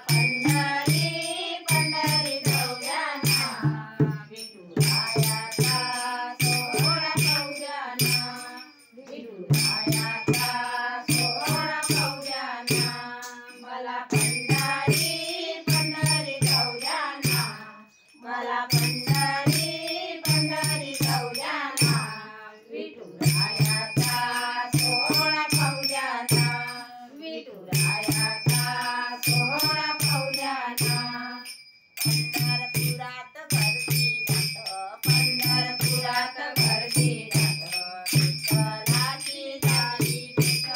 पंढरी पंढरी जाऊया विठुरायाचा सोहळा पाहूया विठुरायाचा सोहळा पाहूया मला पंढरी पंढरी जाऊया मला पंढरी पंढरी जाऊया विठुरायाचा सोहळा पाहूया विठुरायाचा सोहळा पाहूया पंढरपुरात गर्दी जात पंढरपुरात गर्दी जात विठ्ठलाची झाली भेट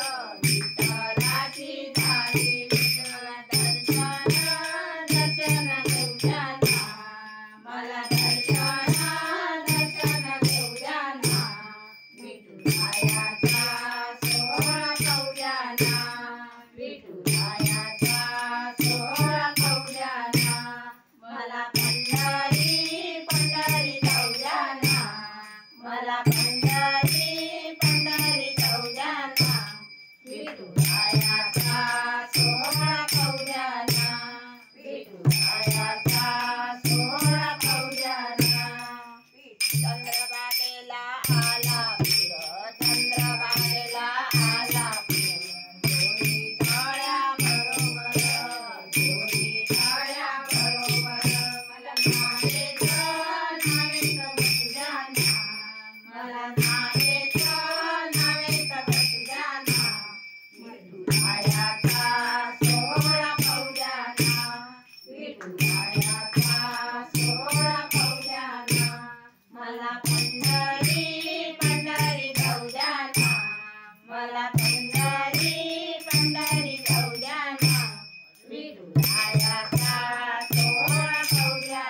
विठ्ठलाची झाली भेट दर्शन दर्शन घेऊया मला दर्शन दर्शन घेऊया विठुरायाचा सोहळा पाहूया विठुरायाचा सोहळा पाहूया मला पंढरी पंढरी जाऊया मला पंढरी पंढरी जाऊया विठुरायाचा सोहळा पाहूया विठुरायाचा सोहळा पाहूया चंद्रभागेला आला पूर चंद्रभागेला आला पूर दोन्ही तळ्या बरोबर दोन्ही तळ्या बरोबर मला नावेत नावेत बसूया मला नावेत नावेत बसूया विठुरायाचा सोहळा पाहूया विठुरायाचा सोहळा पाहूया मला पंढरी पंढरी जाऊया मला पंढरी पंढरी जाऊया विठुरायाचा सोहळा पाहूया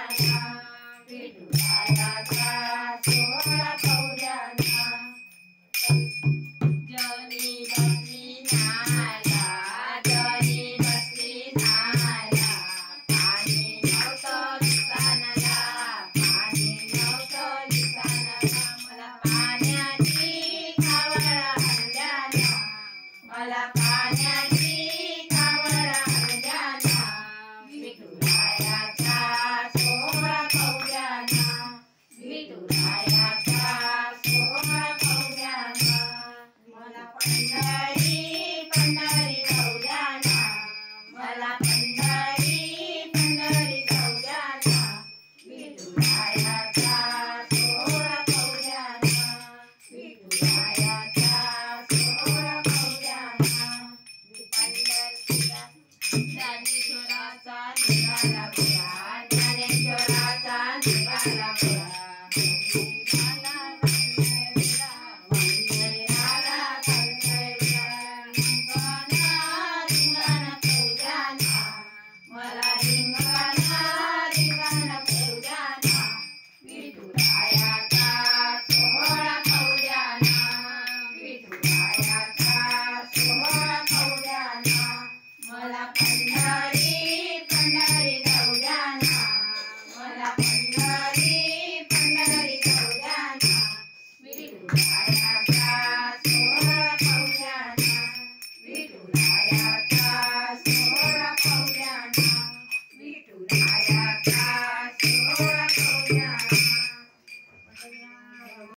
विठुरायाचा सोहळा पाहूया जनी बसली नाला जनी बसली नाला पाणी नव्हतं दुकानाला पाणी नव्हतं दुकानाला मला पाण्याची कावड आणल्या मला पाण्याची कावड आणल्या विठुरायाचा सोहळा पाहूया विठुरायाचा सोहळा पाहूया मला पंढरी पंढरी जाऊया मला पंढरी